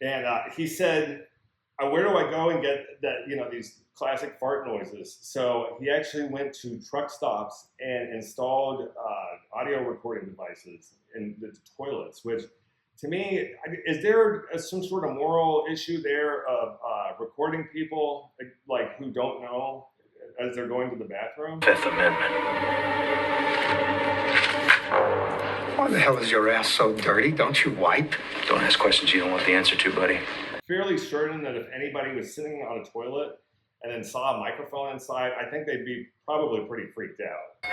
And he said, "Where do I go and get that? These classic fart noises." So he actually went to truck stops and installed audio recording devices in the toilets. Which, to me, is there some sort of moral issue there of recording people like who don't know as they're going to the bathroom? Fifth Amendment. Why the hell is your ass so dirty? Don't you wipe? Don't ask questions you don't want the answer to, buddy. Fairly certain that if anybody was sitting on a toilet and then saw a microphone inside, I think they'd be probably pretty freaked out.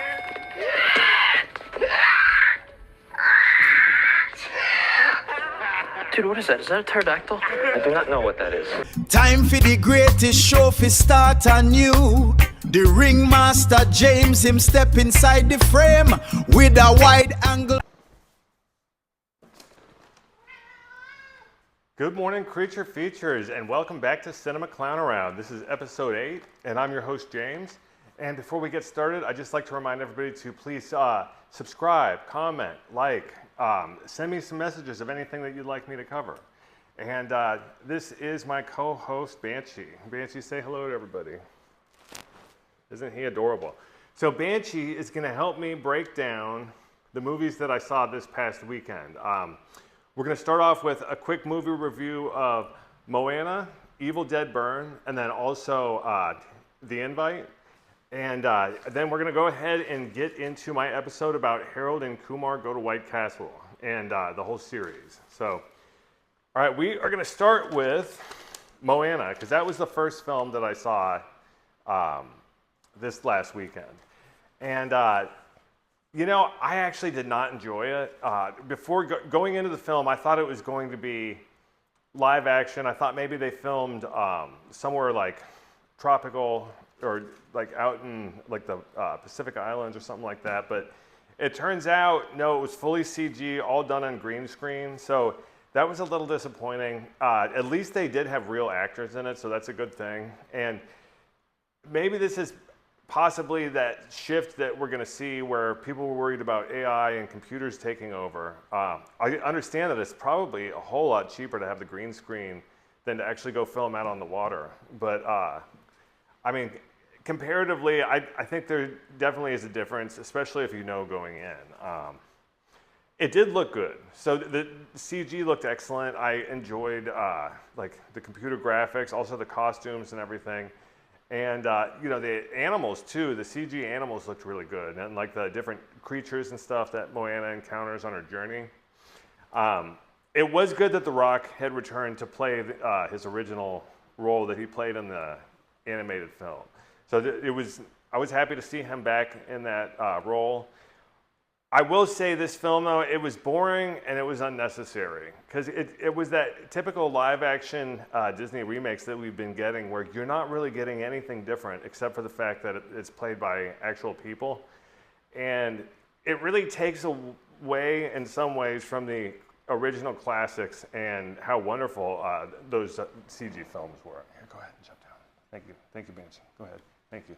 Dude, what is that? Is that a pterodactyl? I do not know what that is. Time for the greatest show fi start anew. The ringmaster James, him step inside the frame with a wide angle. Good morning, Creature Features, and welcome back to Cinema Clown Around. This is episode 8, and I'm your host, James. And before we get started, I'd just like to remind everybody to please subscribe, comment, like, send me some messages of anything that you'd like me to cover. And this is my co-host, Banshee. Banshee, say hello to everybody. Isn't he adorable? So Banshee is going to help me break down the movies that I saw this past weekend. We're going to start off with a quick movie review of Moana, Evil Dead Burn, and then also The Invite. And then we're going to go ahead and get into my episode about Harold and Kumar Go to White Castle and the whole series. So, all right, we are going to start with Moana, because that was the first film that I saw this last weekend. And I actually did not enjoy it. Before going into the film, I thought it was going to be live action. I thought maybe they filmed somewhere like tropical or like out in like the Pacific Islands or something like that. But it turns out, no, it was fully CG, all done on green screen. So that was a little disappointing. At least they did have real actors in it, so that's a good thing. And maybe this is possibly that shift that we're going to see where people were worried about AI and computers taking over. I understand that it's probably a whole lot cheaper to have the green screen than to actually go film out on the water. But I mean, comparatively, I think there definitely is a difference, especially if you know going in. It did look good. So the CG looked excellent. I enjoyed like the computer graphics, also the costumes and everything. And the animals too, the CG animals looked really good, and like the different creatures and stuff that Moana encounters on her journey. It was good that The Rock had returned to play his original role that he played in the animated film. So I was happy to see him back in that role. I will say this film, though, it was boring and it was unnecessary, because it was that typical live-action Disney remakes that we've been getting, where you're not really getting anything different except for the fact that it's played by actual people. And it really takes away, in some ways, from the original classics and how wonderful those CG films were. Here, go ahead and jump down. Thank you. Thank you, Banshee. Go ahead. Thank you.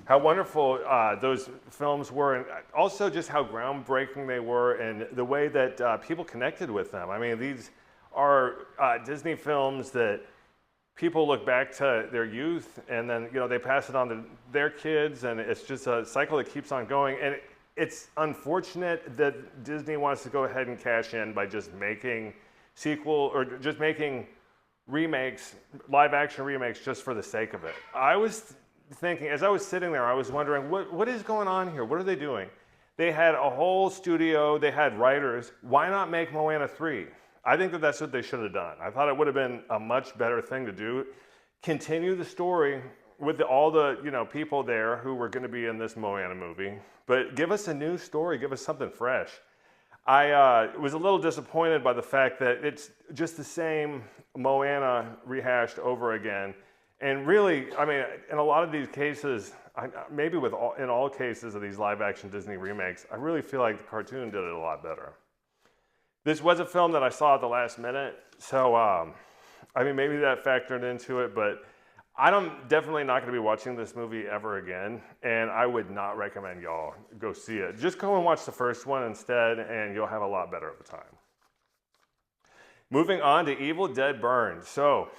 How wonderful those films were, and also just how groundbreaking they were, and the way that people connected with them. I mean, these are Disney films that people look back to their youth, and then they pass it on to their kids, and it's just a cycle that keeps on going. And it's unfortunate that Disney wants to go ahead and cash in by just making remakes, live-action remakes, just for the sake of it. I was thinking, as I was sitting there, I was wondering, what is going on here? What are they doing? They had a whole studio, they had writers. Why not make Moana 3? I think that that's what they should have done. I thought it would have been a much better thing to do. Continue the story with all the people there who were going to be in this Moana movie, but give us a new story, give us something fresh. I was a little disappointed by the fact that it's just the same Moana rehashed over again. And really, I mean, in a lot of these cases, maybe in all cases of these live-action Disney remakes, I really feel like the cartoon did it a lot better. This was a film that I saw at the last minute, so I mean, maybe that factored into it, but I'm definitely not going to be watching this movie ever again, and I would not recommend y'all go see it. Just go and watch the first one instead, and you'll have a lot better of a time. moving on to Evil Dead Burn. So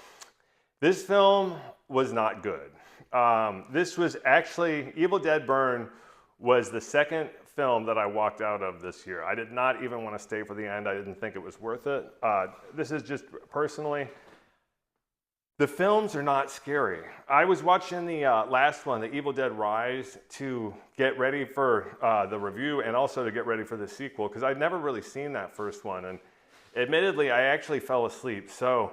this film was not good. This was actually, Evil Dead Burn was the second film that I walked out of this year. I did not even want to stay for the end. I didn't think it was worth it. This is just personally, the films are not scary. I was watching the last one, the Evil Dead Rise, to get ready for the review and also to get ready for the sequel, because I'd never really seen that first one. And admittedly, I actually fell asleep. So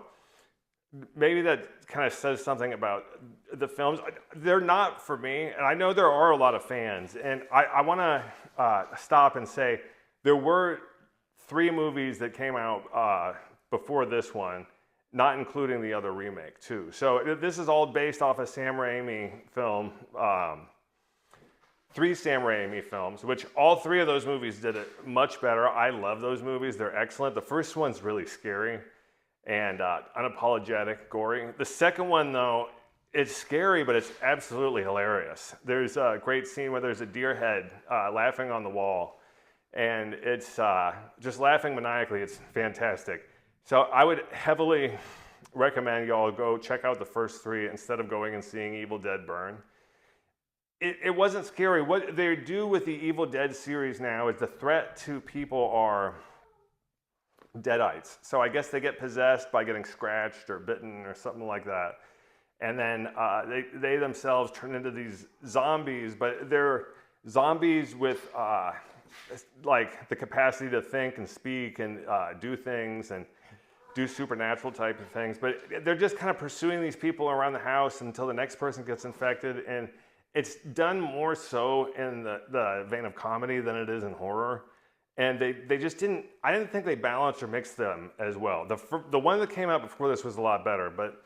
maybe that kind of says something about the films. They're not for me, and I know there are a lot of fans. And I want to stop and say there were 3 movies that came out before this one, not including the other remake too. So this is all based off a Sam Raimi film, 3 Sam Raimi films, which all 3 of those movies did it much better. I love those movies. They're excellent. The first one's really scary and unapologetic, gory. The second one, though, it's scary, but it's absolutely hilarious. There's a great scene where there's a deer head laughing on the wall, and it's just laughing maniacally. It's fantastic. So I would heavily recommend y'all go check out the first 3 instead of going and seeing Evil Dead Burn. It wasn't scary. What they do with the Evil Dead series now is the threat to people are deadites. So I guess they get possessed by getting scratched or bitten or something like that. And then they themselves turn into these zombies, but they're zombies with like the capacity to think and speak and do things and do supernatural type of things. But they're just kind of pursuing these people around the house until the next person gets infected. And it's done more so in the vein of comedy than it is in horror. And they just didn't, I didn't think they balanced or mixed them as well. The one that came out before this was a lot better, but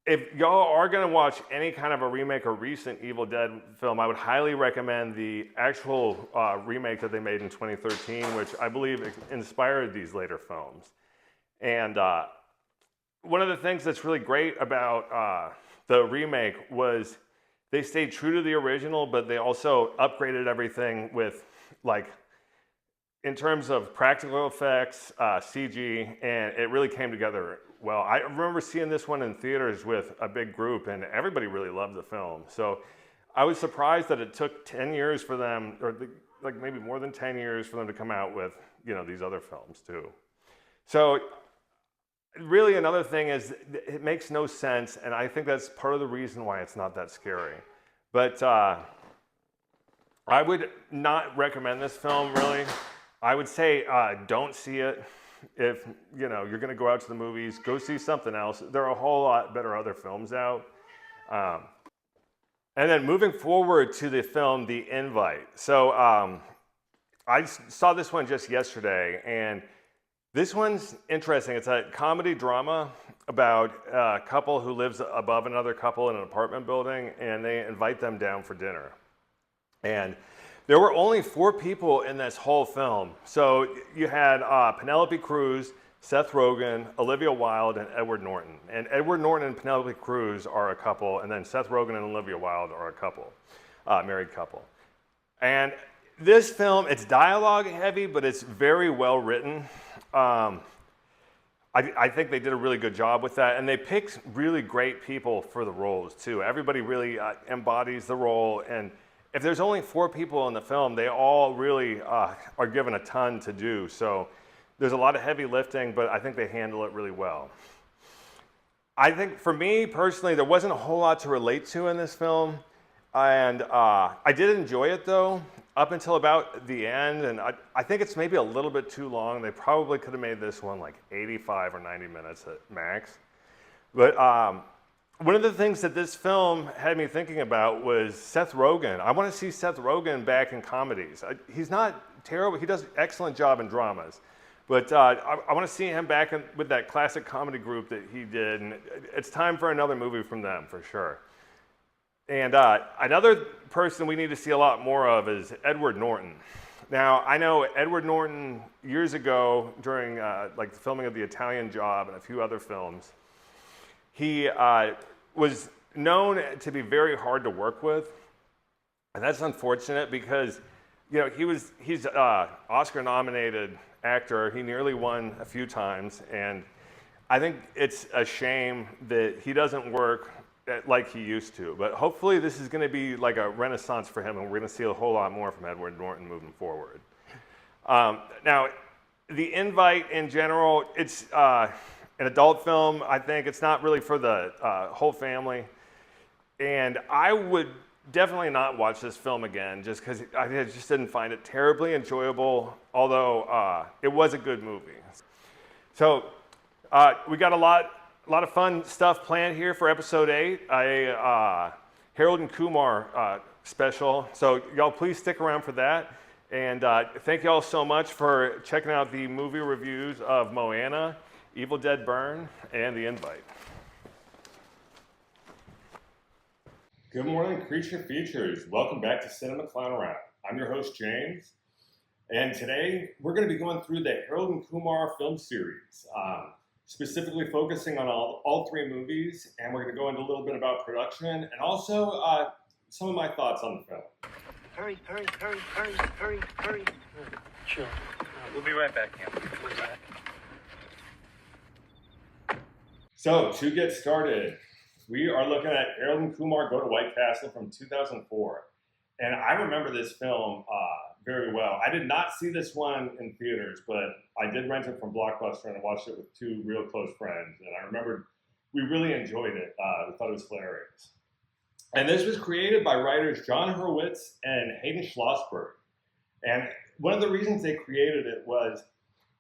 if y'all are gonna watch any kind of a remake or recent Evil Dead film, I would highly recommend the actual remake that they made in 2013, which I believe inspired these later films. And one of the things that's really great about the remake was they stayed true to the original, but they also upgraded everything with, like, in terms of practical effects, CG, and it really came together well. I remember seeing this one in theaters with a big group, and everybody really loved the film. So I was surprised that it took 10 years for them, or like maybe more than 10 years for them to come out with, you know, these other films too. So really another thing is it makes no sense, and I think that's part of the reason why it's not that scary. But I would not recommend this film, really. I would say don't see it. If you know you're going to go out to the movies, go see something else. There are a whole lot better other films out. And then moving forward to the film The Invite. So I saw this one just yesterday, and this one's interesting. It's a comedy drama about a couple who lives above another couple in an apartment building, and they invite them down for dinner. And there were only 4 people in this whole film. So you had Penelope Cruz, Seth Rogen, Olivia Wilde, and Edward Norton. And Edward Norton and Penelope Cruz are a couple, and then Seth Rogen and Olivia Wilde are a couple, married couple. And this film, it's dialogue heavy, but it's very well written. I think they did a really good job with that, and they picked really great people for the roles too. Everybody really embodies the role, and if there's only 4 people in the film, they all really are given a ton to do. So there's a lot of heavy lifting, but I think they handle it really well. I think for me personally, there wasn't a whole lot to relate to in this film. And I did enjoy it though, up until about the end. And I think it's maybe a little bit too long. They probably could have made this one like 85 or 90 minutes at max. But one of the things that this film had me thinking about was Seth Rogen. I want to see Seth Rogen back in comedies. He's not terrible. He does an excellent job in dramas. But I want to see him back with that classic comedy group that he did. And it's time for another movie from them, for sure. And another person we need to see a lot more of is Edward Norton. Now, I know Edward Norton years ago during like the filming of The Italian Job and a few other films, he was known to be very hard to work with. And that's unfortunate because you know, he's Oscar nominated actor. He nearly won a few times, and I think it's a shame that he doesn't work like he used to. But hopefully this is going to be like a renaissance for him, and we're going to see a whole lot more from Edward Norton moving forward. Now, The Invite in general, it's an adult film. I think it's not really for the whole family. And I would definitely not watch this film again just because I just didn't find it terribly enjoyable, although it was a good movie. So we got a lot of fun stuff planned here for episode 8, a Harold and Kumar special. So y'all please stick around for that. And thank y'all so much for checking out the movie reviews of Moana, Evil Dead Burn, and The Invite. Good morning, Creature Features. Welcome back to Cinema Clown Around. I'm your host, James. And today we're going to be going through the Harold and Kumar film series, specifically focusing on all 3 movies. And we're going to go into a little bit about production and also some of my thoughts on the film. Hurry. Chill. We'll be right back, Cam. We'll be back. So, to get started, we are looking at Harold and Kumar Go to White Castle from 2004. And I remember this film very well. I did not see this one in theaters, but I did rent it from Blockbuster and I watched it with 2 real close friends. And I remember we really enjoyed it. We thought it was hilarious. And this was created by writers John Hurwitz and Hayden Schlossberg. And one of the reasons they created it was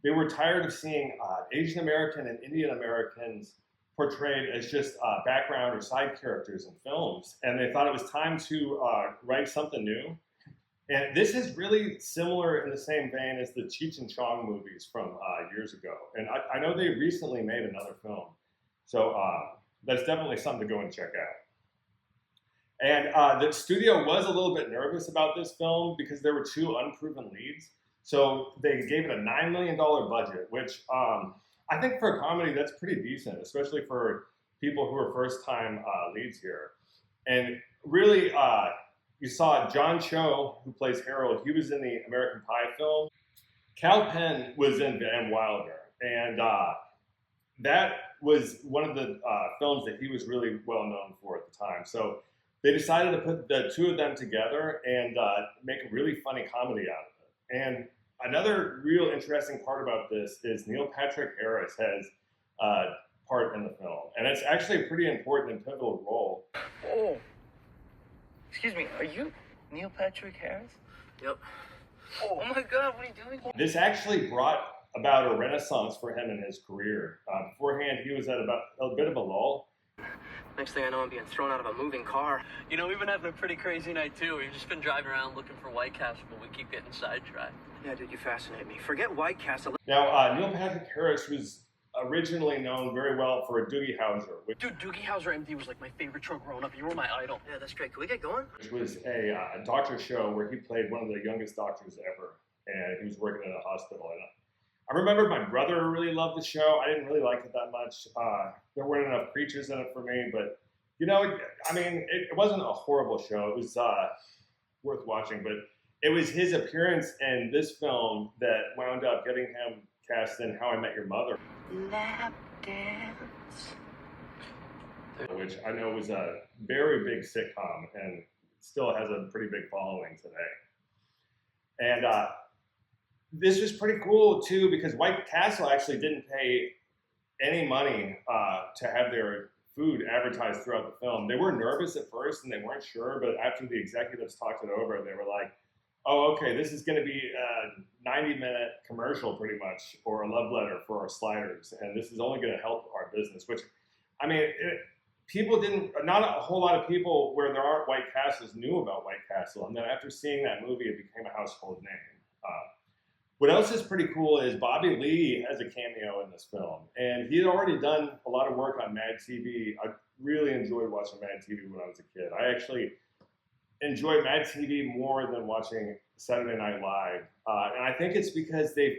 they were tired of seeing Asian American and Indian Americans portrayed as just background or side characters in films. And they thought it was time to write something new. And this is really similar in the same vein as the Cheech and Chong movies from years ago. And I know they recently made another film. So that's definitely something to go and check out. And the studio was a little bit nervous about this film because there were 2 unproven leads. So they gave it a $9 million budget, which I think for a comedy, that's pretty decent, especially for people who are first-time leads here. And really, you saw John Cho, who plays Harold. He was in the American Pie film. Cal Penn was in Van Wilder. And that was one of the films that he was really well known for at the time. So they decided to put the 2 of them together and make a really funny comedy out of it. And another real interesting part about this is Neil Patrick Harris has part in the film. And it's actually a pretty important and pivotal role. Oh. Excuse me, are you Neil Patrick Harris? Yep. Oh my God, what are you doing? This actually brought about a renaissance for him in his career. Beforehand, he was at about a bit of a lull. Next thing I know, I'm being thrown out of a moving car. You know, we've been having a pretty crazy night, too. We've just been driving around looking for White Castle, but we keep getting sidetracked. Yeah, dude, you fascinate me. Forget White Castle. Now, Neil Patrick Harris was originally known very well for Doogie Howser, Dude, Doogie Howser MD was like my favorite show growing up. You were my idol. Yeah, that's great. Can we get going? which was a doctor show where he played one of the youngest doctors ever, and he was working in a hospital. And I remember my brother really loved the show. I didn't really like it that much. There weren't enough creatures in it for me, but you know, I mean, it wasn't a horrible show. It was worth watching, but it was his appearance in this film that wound up getting him cast in How I Met Your Mother, Lap dance. which I know was a very big sitcom and still has a pretty big following today. And this was pretty cool too because White Castle actually didn't pay any money to have their food advertised throughout the film. They were nervous at first and they weren't sure, but after the executives talked it over, they were like, oh, okay, this is going to be a 90-minute commercial pretty much, or a love letter for our sliders, and this is only going to help our business, which, I mean, not a whole lot of people where there aren't White Castles knew about White Castle, and then after seeing that movie, it became a household name. What else is pretty cool is Bobby Lee has a cameo in this film, and he had already done a lot of work on Mad TV. I really enjoyed watching Mad TV when I was a kid. I actually enjoyed Mad TV more than watching Saturday Night Live, and I think it's because they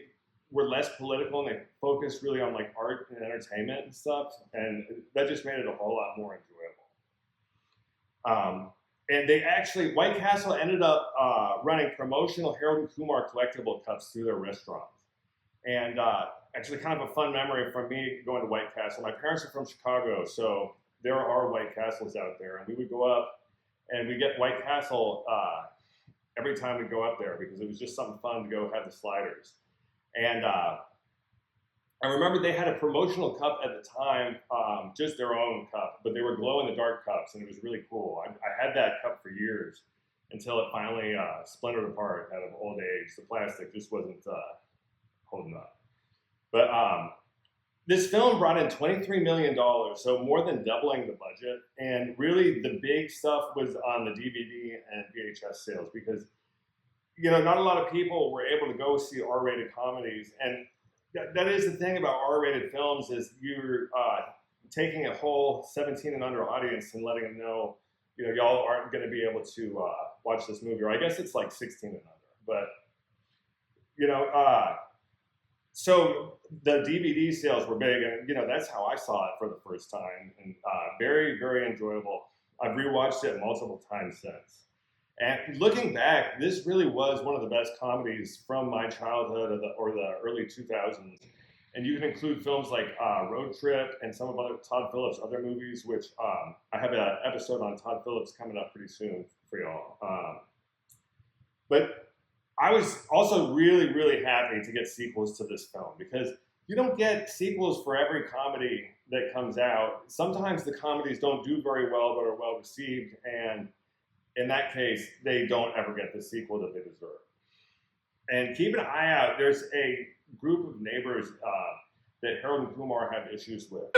were less political and they focused really on like art and entertainment and stuff, and that just made it a whole lot more enjoyable. And they actually, White Castle ended up running promotional Harold and Kumar collectible cups through their restaurants. And actually kind of a fun memory from me going to White Castle. My parents are from Chicago, so there are White Castles out there. And we would go up and we get White Castle every time we go up there because it was just something fun to go have the sliders. And I remember they had a promotional cup at the time, just their own cup, but they were glow-in-the-dark cups, and it was really cool. I had that cup for years until it finally splintered apart out of old age. The plastic just wasn't holding up. But this film brought in $23 million, so more than doubling the budget. And really, the big stuff was on the DVD and VHS sales because, not a lot of people were able to go see R-rated comedies. And that is the thing about R-rated films is you're taking a whole 17 and under audience and letting them know, y'all aren't going to be able to watch this movie. Or I guess it's like 16 and under. But, so the DVD sales were big. And, that's how I saw it for the first time. And very, very enjoyable. I've rewatched it multiple times since. And looking back, this really was one of the best comedies from my childhood or the early 2000s. And you can include films like Road Trip and some of Todd Phillips' other movies, which I have an episode on Todd Phillips coming up pretty soon for y'all. But I was also really, really happy to get sequels to this film because you don't get sequels for every comedy that comes out. Sometimes the comedies don't do very well but are well received, and in that case, they don't ever get the sequel that they deserve. And keep an eye out. There's a group of neighbors that Harold and Kumar have issues with.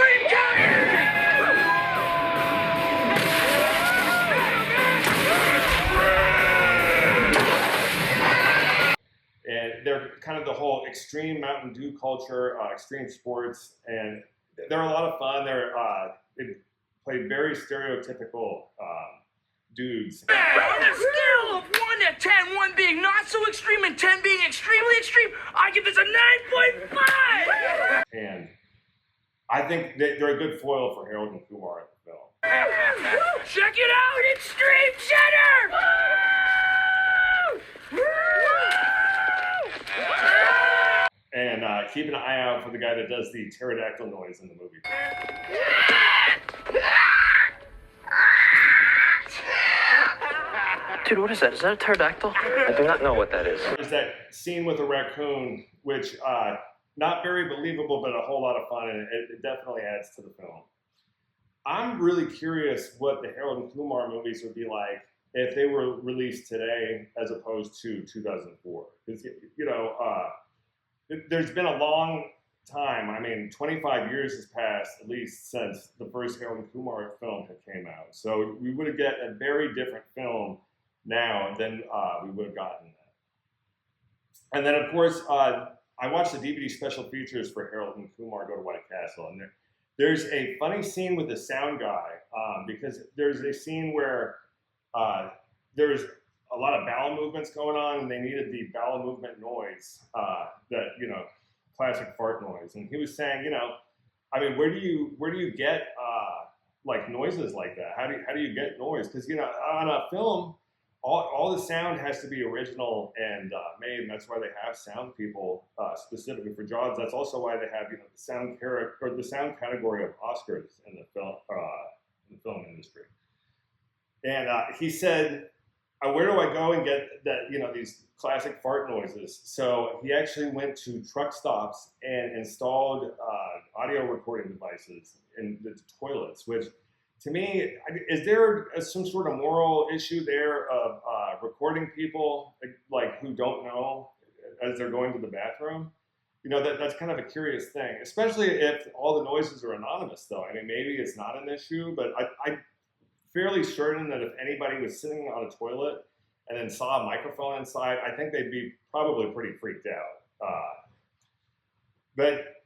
And they're kind of the whole extreme Mountain Dew culture, extreme sports, and they're a lot of fun. They play very stereotypical dudes. On a scale of 1 to 10, 1 being not so extreme and 10 being extremely extreme, I give this a 9.5! And I think they're a good foil for Harold and Kumar in the film. Check it out, Extreme Center! And keep an eye out for the guy that does the pterodactyl noise in the movie. Dude, what is that? Is that a pterodactyl? I do not know what that is. There's that scene with a raccoon, which not very believable, but a whole lot of fun, and it definitely adds to the film. I'm really curious what the Harold and Kumar movies would be like if they were released today as opposed to 2004. Because, there's been a long time. I mean, 25 years has passed, at least, since the first Harold and Kumar film had came out. So we would get a very different film now than we would have gotten that. And then, of course, I watched the DVD special features for Harold and Kumar Go to White Castle, and there's a funny scene with the sound guy because there's a scene where there's a lot of bowel movements going on, and they needed the bowel movement noise, classic fart noise. And he was saying, where do you get like noises like that? How do you get noise? Because on a film, all the sound has to be original and made, and that's why they have sound people specifically for jobs. That's also why they have the sound category of Oscars in the film industry. And he said, where do I go and get that these classic fart noises? So he actually went to truck stops and installed audio recording devices in the toilets, which, to me, is there some sort of moral issue there of recording people like who don't know as they're going to the bathroom? That's kind of a curious thing, especially if all the noises are anonymous, though. I mean, maybe it's not an issue, but I'm fairly certain that if anybody was sitting on a toilet and then saw a microphone inside, I think they'd be probably pretty freaked out. But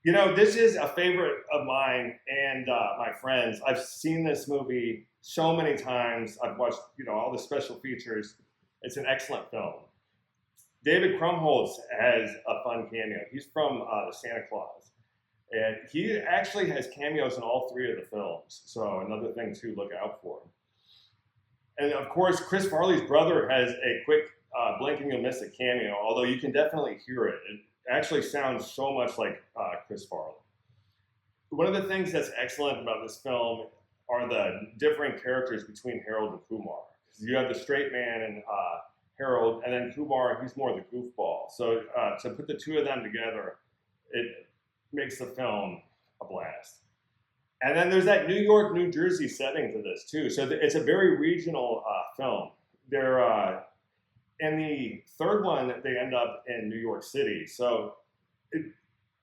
this is a favorite of mine and my friends. I've seen this movie so many times. I've watched, all the special features. It's an excellent film. David Krumholtz has a fun cameo. He's from the Santa Claus. And he actually has cameos in all three of the films. So another thing to look out for. And of course, Chris Farley's brother has a quick blink and you'll miss it cameo, although you can definitely hear it. It actually sounds so much like Chris Farley. One of the things that's excellent about this film are the differing characters between Harold and Kumar. You have the straight man and Harold, and then Kumar, he's more the goofball. So to put the two of them together, it makes the film a blast. And then there's that New York, New Jersey setting to this too. So it's a very regional film. They're in the third one, they end up in New York City. So it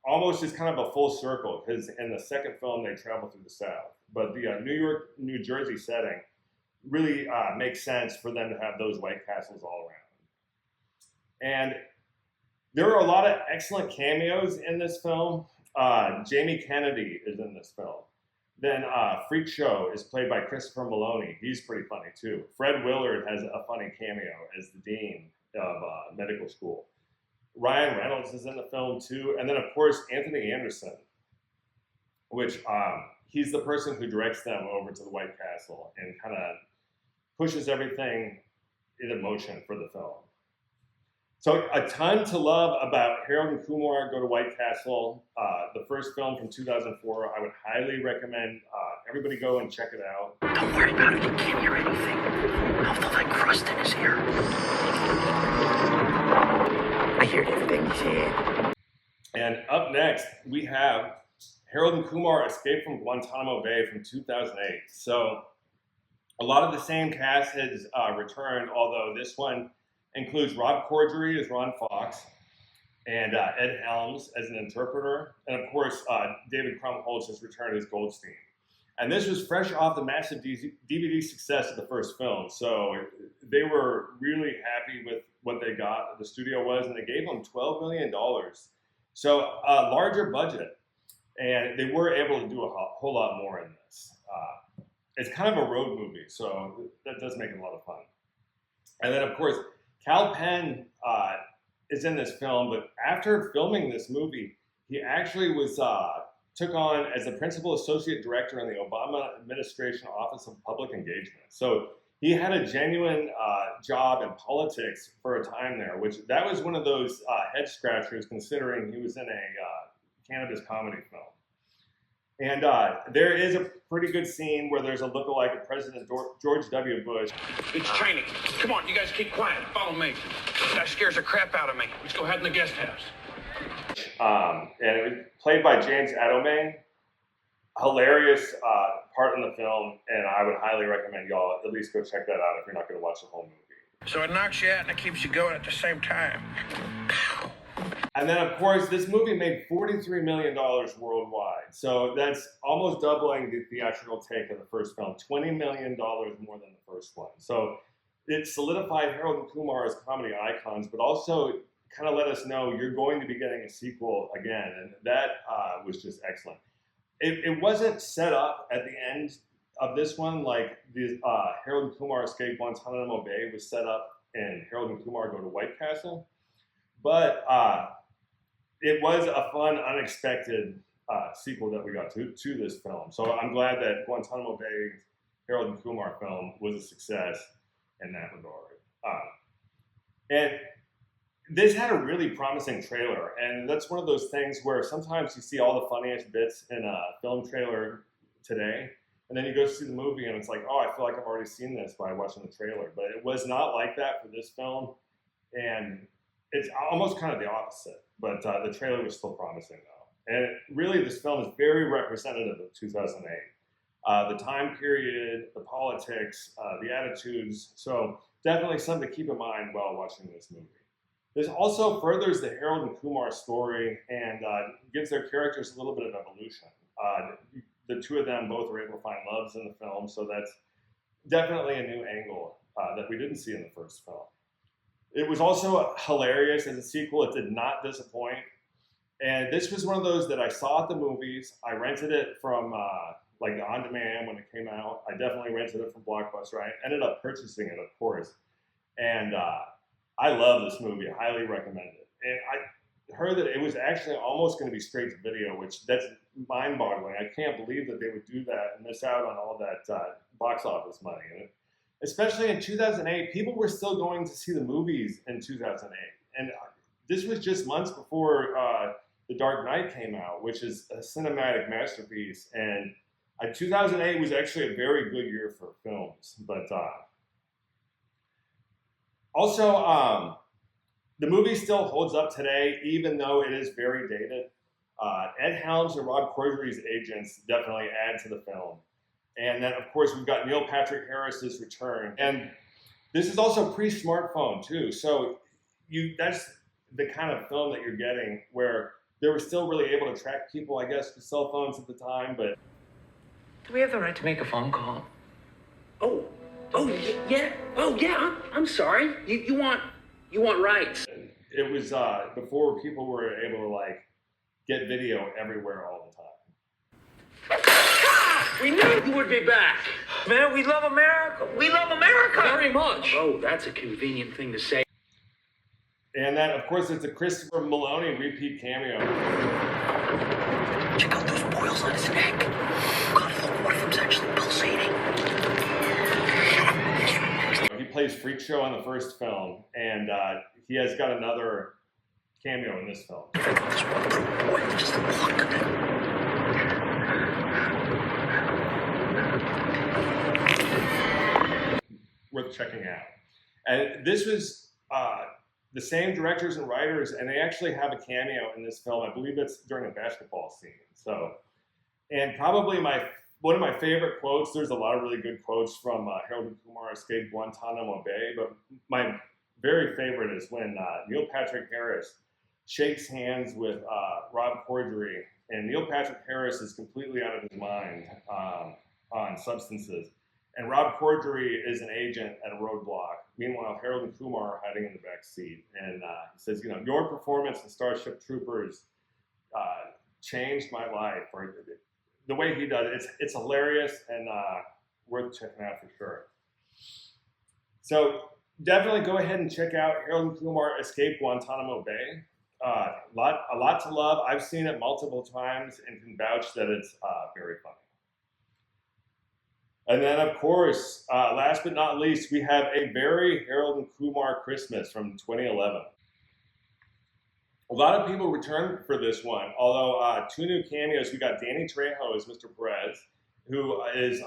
almost is kind of a full circle because in the second film they travel through the South. But the New York, New Jersey setting really makes sense for them to have those White Castles all around. And there are a lot of excellent cameos in this film. Jamie Kennedy is in this film. Then Freak Show is played by Christopher Maloney. He's pretty funny too. Fred Willard has a funny cameo as the dean of medical school. Ryan Reynolds is in the film too. And then of course, Anthony Anderson, which he's the person who directs them over to the White Castle and kind of pushes everything into motion for the film. So a ton to love about Harold and Kumar Go to White Castle. The first film from 2004. I would highly recommend everybody go and check it out. Don't worry about it. You can't hear anything. I'll feel that crust in his ear. I hear everything he said. And up next, we have Harold and Kumar Escape from Guantanamo Bay from 2008. So a lot of the same cast has returned, although this one includes Rob Corddry as Ron Fox and Ed Helms as an interpreter. And of course, David Krumholtz has returned as Goldstein. And this was fresh off the massive DVD success of the first film. So they were really happy with what they got, the studio was, and they gave them $12 million. So a larger budget. And they were able to do a whole lot more in this. It's kind of a road movie, so that does make it a lot of fun. And then, of course, Kal Penn is in this film, but after filming this movie, he actually was took on as the principal associate director in the Obama administration Office of Public Engagement. So he had a genuine job in politics for a time there, which that was one of those head scratchers considering he was in a cannabis comedy film. And there is a pretty good scene where there's a lookalike of President George W. Bush. It's training. Come on, you guys keep quiet. Follow me. That scares the crap out of me. Let's go ahead in the guest house. And it was played by James Adelman. Hilarious part in the film, and I would highly recommend y'all at least go check that out if you're not going to watch the whole movie. So it knocks you out and it keeps you going at the same time. And then, of course, this movie made $43 million worldwide. So that's almost doubling the theatrical take of the first film, $20 million more than the first one. So it solidified Harold and Kumar as comedy icons, but also kind of let us know you're going to be getting a sequel again. And that was just excellent. It wasn't set up at the end of this one like the Harold and Kumar Escape Guantanamo Bay was set up in Harold and Kumar Go to White Castle. But it was a fun, unexpected sequel that we got to this film. So I'm glad that Guantanamo Bay Harold and Kumar film was a success in that regard. And this had a really promising trailer. And that's one of those things where sometimes you see all the funniest bits in a film trailer today. And then you go see the movie and it's like, oh, I feel like I've already seen this by watching the trailer. But it was not like that for this film. And it's almost kind of the opposite. But the trailer was still promising, though. And really, this film is very representative of 2008. The time period, the politics, the attitudes. So definitely something to keep in mind while watching this movie. This also furthers the Harold and Kumar story and gives their characters a little bit of evolution. The two of them both are able to find loves in the film, so that's definitely a new angle that we didn't see in the first film. It was also hilarious as a sequel. It did not disappoint. And this was one of those that I saw at the movies. I rented it from like on demand when it came out. I definitely rented it from Blockbuster. I ended up purchasing it, of course. And I love this movie. I highly recommend it. And I heard that it was actually almost going to be straight to video, which that's mind-boggling. I can't believe that they would do that and miss out on all that box office money. And especially in 2008, people were still going to see the movies in 2008. And this was just months before The Dark Knight came out, which is a cinematic masterpiece. And 2008 was actually a very good year for films. But also, the movie still holds up today, even though it is very dated. Ed Helms and Rob Corddry's agents definitely add to the film. And then, of course, we've got Neil Patrick Harris's return. And this is also pre-smartphone, too. So that's the kind of film that you're getting where they were still really able to track people, I guess, with cell phones at the time. But Do we have the right to make a phone call? Yeah. I'm sorry. You want rights? it was before people were able to, like, get video everywhere all the time. We knew you would be back. Man, we love America. We love America. Very much. Oh, that's a convenient thing to say. And then, of course, it's a Christopher Maloney repeat cameo. Check out those boils on his neck. God, look, one of them's actually pulsating. He plays Freak Show in the first film, and he has got another cameo in this film. This one little boy, just look at him. Worth checking out. And this was the same directors and writers, and they actually have a cameo in this film. I believe it's during a basketball scene. So, and probably one of my favorite quotes, there's a lot of really good quotes from Harold and Kumar Escape Guantanamo Bay, but my very favorite is when Neil Patrick Harris shakes hands with Rob Corddry, and Neil Patrick Harris is completely out of his mind on substances. And Rob Corddry is an agent at a roadblock. Meanwhile, Harold and Kumar are hiding in the back seat. And he says, your performance in Starship Troopers changed my life. Or the way he does it, it's hilarious and worth checking out for sure. So definitely go ahead and check out Harold and Kumar Escape Guantanamo Bay. A lot to love. I've seen it multiple times and can vouch that it's very funny. And then, of course, last but not least, we have a very Harold and Kumar Christmas from 2011. A lot of people returned for this one, although two new cameos. We got Danny Trejo as Mr. Perez, who is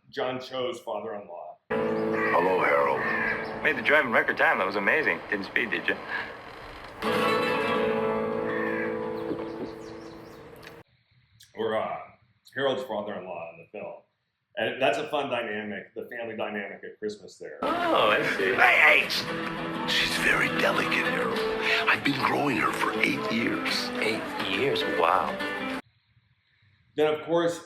John Cho's father-in-law. Hello, Harold. Made the drive in record time. That was amazing. Didn't speed, did you? Or Harold's father-in-law in the film. And that's a fun dynamic, the family dynamic at Christmas there. Oh, I see. Hey! She's very delicate, Harold. I've been growing her for 8 years. 8 years? Wow. Then, of course,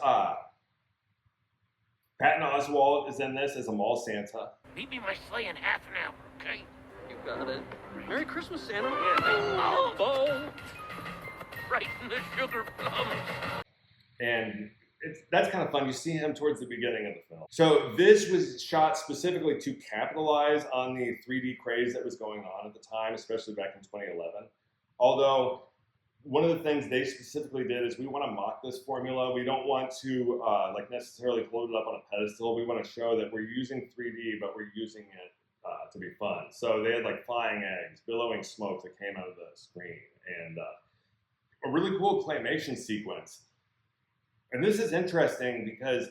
Patton Oswalt is in this as a mall Santa. Meet me my sleigh in half an hour, okay? You got it. Merry Christmas, Santa. Oh, right in the sugar plums. And that's kind of fun. You see him towards the beginning of the film. So this was shot specifically to capitalize on the 3D craze that was going on at the time, especially back in 2011. Although one of the things they specifically did is we want to mock this formula. We don't want to necessarily hold it up on a pedestal. We want to show that we're using 3D, but we're using it to be fun. So they had like flying eggs, billowing smoke that came out of the screen, and a really cool claymation sequence. And this is interesting because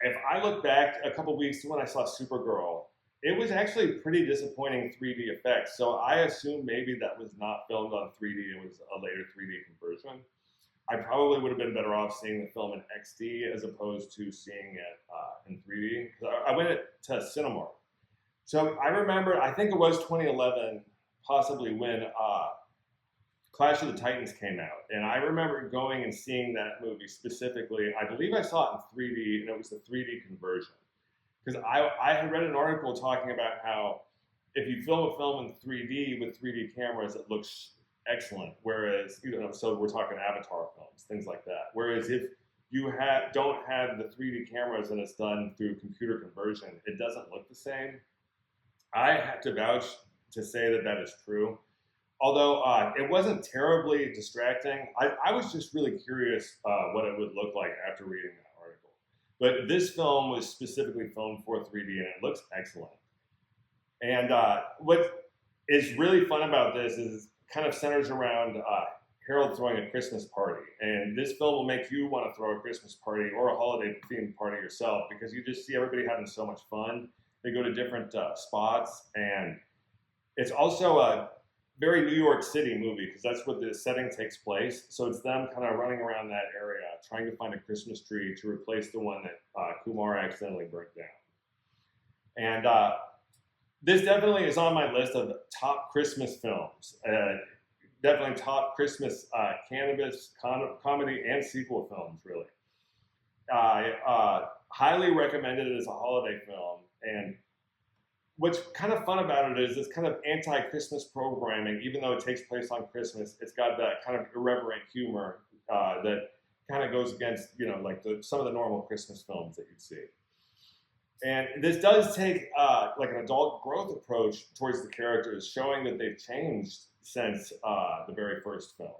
if I look back a couple weeks to when I saw Supergirl, it was actually pretty disappointing 3D effects. So I assume maybe that was not filmed on 3D. It was a later 3D conversion. I probably would have been better off seeing the film in XD as opposed to seeing it in 3D. I went to Cinemark. So I remember, I think it was 2011, possibly when Clash of the Titans came out, and I remember going and seeing that movie specifically. I believe I saw it in 3D, and it was the 3D conversion. Because I had read an article talking about how if you film a film in 3D with 3D cameras, it looks excellent. Whereas, so we're talking Avatar films, things like that. Whereas if you don't have the 3D cameras and it's done through computer conversion, it doesn't look the same. I have to vouch to say that that is true. Although it wasn't terribly distracting, I was just really curious what it would look like after reading that article. But this film was specifically filmed for 3D, and it looks excellent. And what is really fun about this is kind of centers around Harold throwing a Christmas party. And this film will make you want to throw a Christmas party or a holiday-themed party yourself, because you just see everybody having so much fun. They go to different spots, and it's also a very New York City movie, because that's what the setting takes place. So it's them kind of running around that area, trying to find a Christmas tree to replace the one that Kumar accidentally burnt down. And this definitely is on my list of top Christmas films. Definitely top Christmas cannabis, comedy, and sequel films, really. Highly recommended it as a holiday film. And what's kind of fun about it is it's kind of anti-Christmas programming. Even though it takes place on Christmas, it's got that kind of irreverent humor that kind of goes against, like some of the normal Christmas films that you'd see. And this does take like an adult growth approach towards the characters, showing that they've changed since the very first film.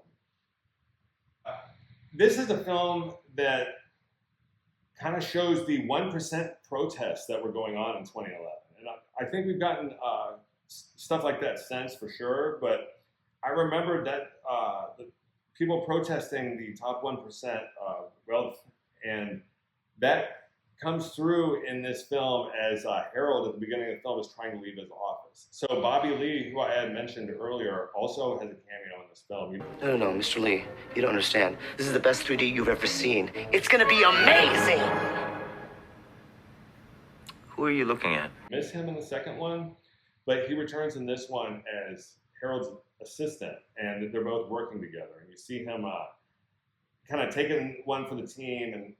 This is a film that kind of shows the 1% protests that were going on in 2011. And I think we've gotten stuff like that since, for sure, but I remember that the people protesting the top 1% wealth, and that comes through in this film as Harold at the beginning of the film is trying to leave his office. So Bobby Lee, who I had mentioned earlier, also has a cameo in this film. No, Mr. Lee, you don't understand. This is the best 3D you've ever seen. It's gonna be amazing! Who are you looking at? Miss him in the second one, but he returns in this one as Harold's assistant, and they're both working together. And you see him kind of taking one for the team and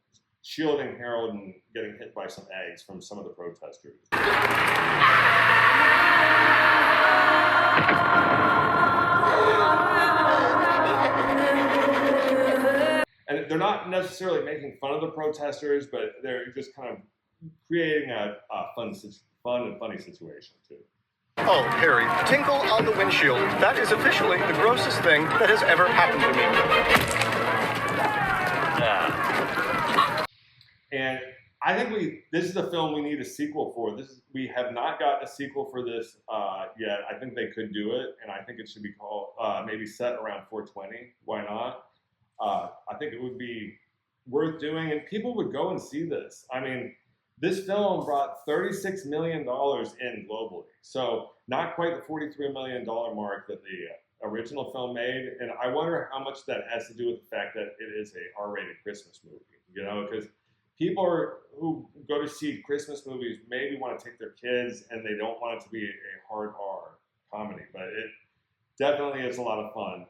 shielding Harold and getting hit by some eggs from some of the protesters. And they're not necessarily making fun of the protesters, but they're just kind of creating a fun and funny situation, too. Oh, Harry, tinkle on the windshield. That is officially the grossest thing that has ever happened to me. And I think this is a film we need a sequel for. We have not gotten a sequel for this yet. I think they could do it, and I think it should be called, maybe set around 420. Why not? I think it would be worth doing, and people would go and see this. I mean, this film brought $36 million in globally. So not quite the $43 million mark that the original film made. And I wonder how much that has to do with the fact that it is a R-rated Christmas movie, because people who go to see Christmas movies maybe want to take their kids, and they don't want it to be a hard R comedy, but it definitely is a lot of fun.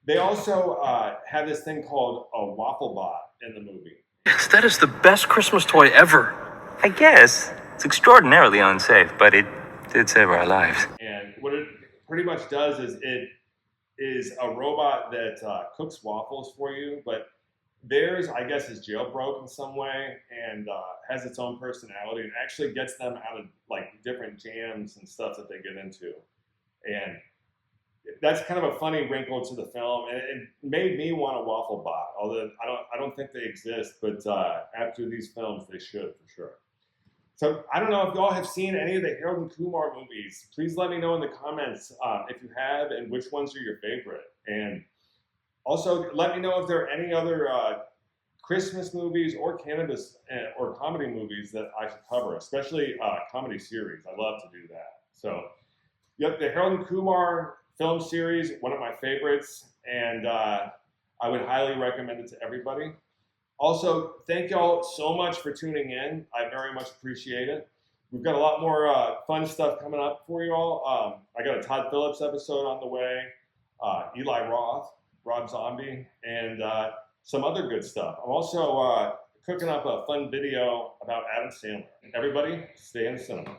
They also have this thing called a waffle bot in the movie. Yes, that is the best Christmas toy ever. I guess. It's extraordinarily unsafe, but it did save our lives. And what it pretty much does is it is a robot that cooks waffles for you, but theirs, I guess, is jailbroke in some way and has its own personality, and actually gets them out of like different jams and stuff that they get into. And that's kind of a funny wrinkle to the film, and it made me want a waffle bot. Although I don't think they exist, but after these films, they should for sure. So I don't know if y'all have seen any of the Harold and Kumar movies. Please let me know in the comments if you have, and which ones are your favorite. And also let me know if there are any other Christmas movies or cannabis or comedy movies that I should cover, especially comedy series. I love to do that. So yep, the Harold and Kumar film series, one of my favorites, and I would highly recommend it to everybody. Also, thank y'all so much for tuning in. I very much appreciate it. We've got a lot more fun stuff coming up for you all. I got a Todd Phillips episode on the way, Eli Roth, Rob Zombie, and some other good stuff. I'm also cooking up a fun video about Adam Sandler. Everybody, stay in the cinema.